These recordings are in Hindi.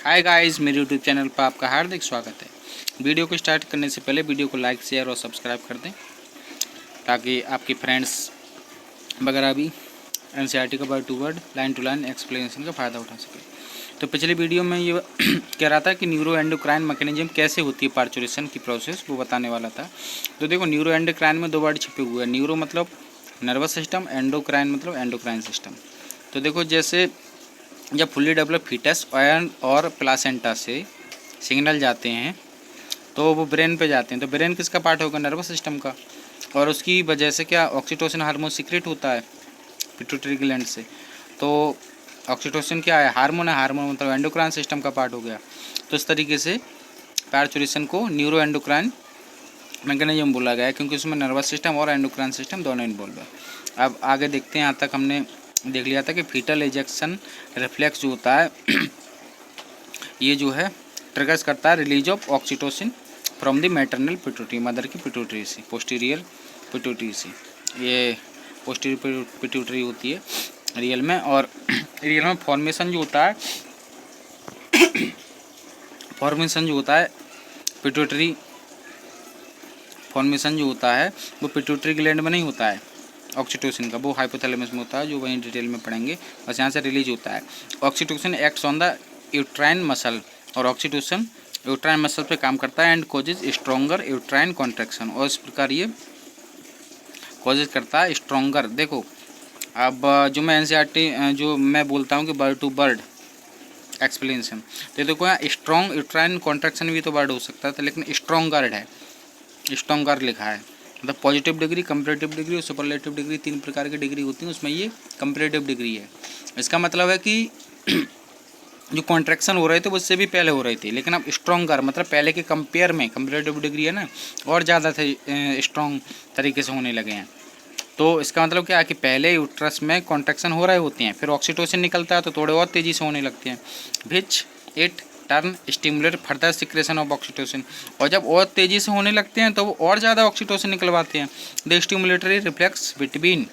हाय गाइस, मेरे यूट्यूब चैनल पर आपका हार्दिक स्वागत है। वीडियो को स्टार्ट करने से पहले वीडियो को लाइक, शेयर और सब्सक्राइब कर दें ताकि आपके फ्रेंड्स वगैरह भी एनसीईआरटी का word to word, line to line explanation का फ़ायदा उठा सके। तो पिछले वीडियो में ये कह रहा था कि न्यूरो एंडोक्राइन मैकेनिज्म कैसे होती है पार्चुरेशन की प्रोसेस, वो बताने वाला था। तो देखो, न्यूरो एंडोक्राइन में दो वर्ड छिपे हुए हैं। न्यूरो मतलब नर्वस सिस्टम, एंडोक्राइन मतलब एंडोक्राइन सिस्टम। तो देखो, जैसे जब फुल्ली डेवलप फीटस और प्लासेंटा से सिग्नल जाते हैं तो वो ब्रेन पे जाते हैं। तो ब्रेन किसका पार्ट होगा? नर्वस सिस्टम का। और उसकी वजह से क्या ऑक्सीटोसिन हार्मोन सीक्रेट होता है पिट्यूटरी ग्लैंड से। तो ऑक्सीटोसिन क्या है? हार्मोन है। हार्मोन मतलब एंडोक्राइन सिस्टम का पार्ट हो गया। तो इस तरीके से पार्चुरेशन को न्यूरो एंडोक्राइन मैकेनिज्म बोला गया है, क्योंकि उसमें नर्वस सिस्टम और एंडोक्राइन सिस्टम दोनों इन्वॉल्व है। अब आगे देखते हैं। यहाँ तक हमने देख लिया था कि फीटल एजेक्शन रिफ्लेक्स जो होता है ये जो है ट्रिगर्स करता है release of oxytocin from the maternal pituitary, mother की पिट्यूटरी से, पोस्टीरियर पिट्यूटरी से। ये पोस्टीरियर पिट्यूटरी होती है रियल में। और रियल में फॉर्मेशन जो होता है पिट्यूटरी फॉर्मेशन जो होता है वो पिट्यूटरी ग्लैंड में नहीं होता है ऑक्सीटोसिन का, वो हाइपोथैलेमस में होता है, जो वहीं डिटेल में पढ़ेंगे। बस यहाँ से रिलीज होता है। Oxytocin acts on the uterine muscle, और ऑक्सीटोसिन यूट्राइन मसल पे काम करता है and causes stronger uterine contraction, और इस प्रकार ये कॉजेज करता है स्ट्रॉन्गर। देखो, अब जो मैं एनसीईआरटी जो मैं बोलता हूँ कि बर्ड टू बर्ड एक्सप्लेनेशन, तो देखो यहाँ स्ट्रॉन्ग यूट्राइन कॉन्ट्रैक्शन भी तो वर्ड हो सकता था, लेकिन स्ट्रॉन्गर है, स्ट्रॉन्गर लिखा है। मतलब पॉजिटिव डिग्री, कंपैरेटिव डिग्री और सुपरलेटिव डिग्री, तीन प्रकार की डिग्री होती है, उसमें ये कंपैरेटिव डिग्री है। इसका मतलब है कि जो कॉन्ट्रैक्शन हो रहे थे वो उससे भी पहले हो रही थी, लेकिन अब स्ट्रॉन्गर मतलब पहले के कंपेयर में कंपैरेटिव डिग्री है ना, और ज़्यादा थे, स्ट्रॉन्ग तरीके से होने लगे हैं। तो इसका मतलब क्या है कि पहले यूट्रस में कॉन्ट्रैक्शन हो रहे होते हैं, फिर ऑक्सीटोसिन निकलता है तो थोड़े और तेज़ी से होने लगते हैं, which it turn stimulate further secretion of oxytocin. और जब और तेज़ी से होने लगते हैं तो वो और ज़्यादा ऑक्सीटोसिन निकलवाते हैं। The stimulatory reflex between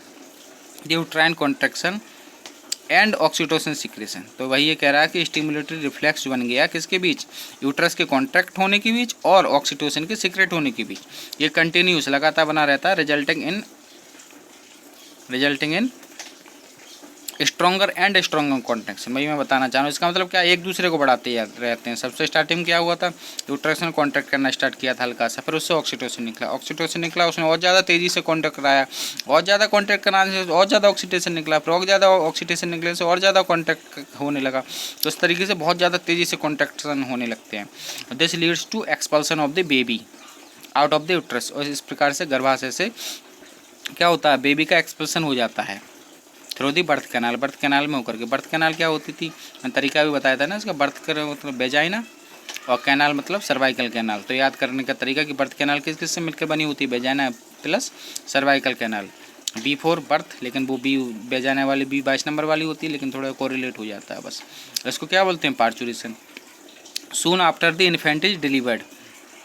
the uterine contraction and oxytocin secretion. तो वही ये कह रहा है कि स्टिमुलेटरी रिफ्लेक्स बन गया किसके बीच? यूट्रस के कॉन्ट्रैक्ट होने के बीच और ऑक्सीटोसिन के सीक्रेट होने के बीच। ये कंटिन्यूस लगातार बना रहता है, resulting in stronger and stronger contraction. वही मैं बताना चाह रहा हूँ। इसका मतलब क्या, एक दूसरे को बढ़ाते रहते हैं। सबसे स्टार्टिंग क्या हुआ था? यूट्रस ने कॉन्ट्रैक्ट करना स्टार्ट किया था हल्का सा, फिर उससे ऑक्सीटोसिन निकला, उसने और ज़्यादा तेज़ी से कॉन्ट्रैक्ट कराया, और ज़्यादा कॉन्ट्रैक्ट कराने से और ज़्यादा ऑक्सीडेशन निकला, फिर और ज़्यादा ऑक्सीडेशन निकलने से और ज़्यादा कॉन्ट्रैक्ट होने लगा। तो इस तरीके से बहुत ज़्यादा तेज़ी से कॉन्ट्रैक्शन होने लगते हैं। This leads to expulsion of the baby out of the uterus. और इस प्रकार से गर्भाशय से क्या होता है? बेबी का एक्सपल्सन हो जाता है through the birth canal. Birth canal में होकर के, बर्थ कैनाल क्या होती थी, मैं तरीका भी बताया था ना इसका। बर्थ कर मतलब वेजाइना और कैनाल मतलब सर्वाइकल कैनाल। तो याद करने का तरीका कि बर्थ कैनाल किस किस से मिलकर बनी होती है? Vagina plus cervical canal before birth, लेकिन वो बी वेजाइना वाली बी 22 नंबर वाली होती है, लेकिन थोड़ा कोरिलेट हो जाता है बस। इसको क्या बोलते हैं? Parturition. Soon after the infant is delivered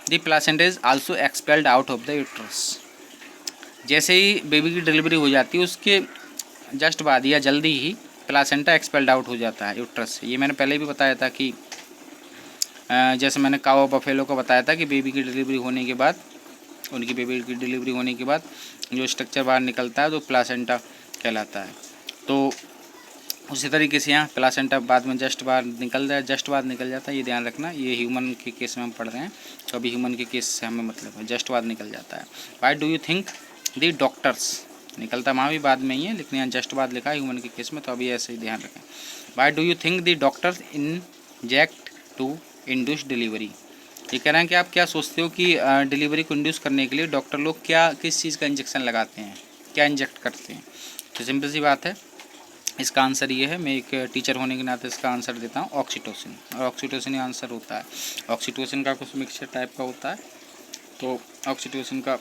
the placenta is also expelled out of the uterus. जैसे ही बेबी की डिलीवरी हो जाती है उसके जस्ट बाद या जल्दी ही प्लासेंटा एक्सपेल्ड आउट हो जाता है यूट्रस से। ये मैंने पहले भी बताया था कि जैसे मैंने काऊ बफेलो को बताया था कि बेबी की डिलीवरी होने के बाद, उनकी बेबी की डिलीवरी होने के बाद जो स्ट्रक्चर बाहर निकलता है तो प्लासेंटा कहलाता है। तो उसी तरीके से यहाँ प्लासेंटा बाद में जस्ट बाहर निकल जाता है। ये ध्यान रखना, ये ह्यूमन के केस में हम पढ़ रहे हैं, तो अभी ह्यूमन के केस से हमें मतलब है, जस्ट बाद निकल जाता है। Y do you think the doctors, निकलता वहाँ भी बाद में ही है, लेकिन यहाँ जस्ट बाद लिखा है ह्यूमन के केस में, तो अभी ऐसे ही ध्यान रखें। Why do you think the doctors inject to induce delivery. ये कह रहे हैं कि आप क्या सोचते हो कि डिलीवरी को इंड्यूस करने के लिए डॉक्टर लोग किस चीज़ का इंजेक्शन लगाते हैं, क्या इंजेक्ट करते हैं? तो सिंपल सी बात है, इसका आंसर ये है। मैं एक टीचर होने के नाते इसका आंसर देता हूँ, ऑक्सीटोसिन। और ऑक्सीटोसिन ही आंसर होता है। ऑक्सीटोसिन का कुछ मिक्सचर टाइप का होता है, तो ऑक्सीटोसिन का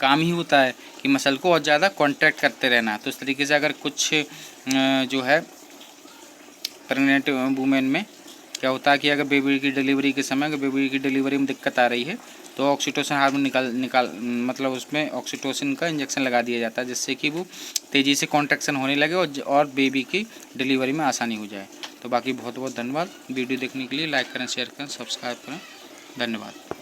काम ही होता है कि मसल को और ज़्यादा कॉन्ट्रैक्ट करते रहना। तो इस तरीके से अगर कुछ जो है प्रेग्नेंट वुमेन में क्या होता है कि अगर बेबी की डिलीवरी के समय, अगर बेबी की डिलीवरी में दिक्कत आ रही है तो ऑक्सीटोसिन हार्मोन निकाल मतलब उसमें ऑक्सीटोसिन का इंजेक्शन लगा दिया जाता है, जिससे कि वो तेज़ी से कॉन्ट्रैक्शन होने लगे और बेबी की डिलीवरी में आसानी हो जाए। तो बाकी बहुत बहुत धन्यवाद। वीडियो देखने के लिए लाइक करें, शेयर करें, सब्सक्राइब करें। धन्यवाद।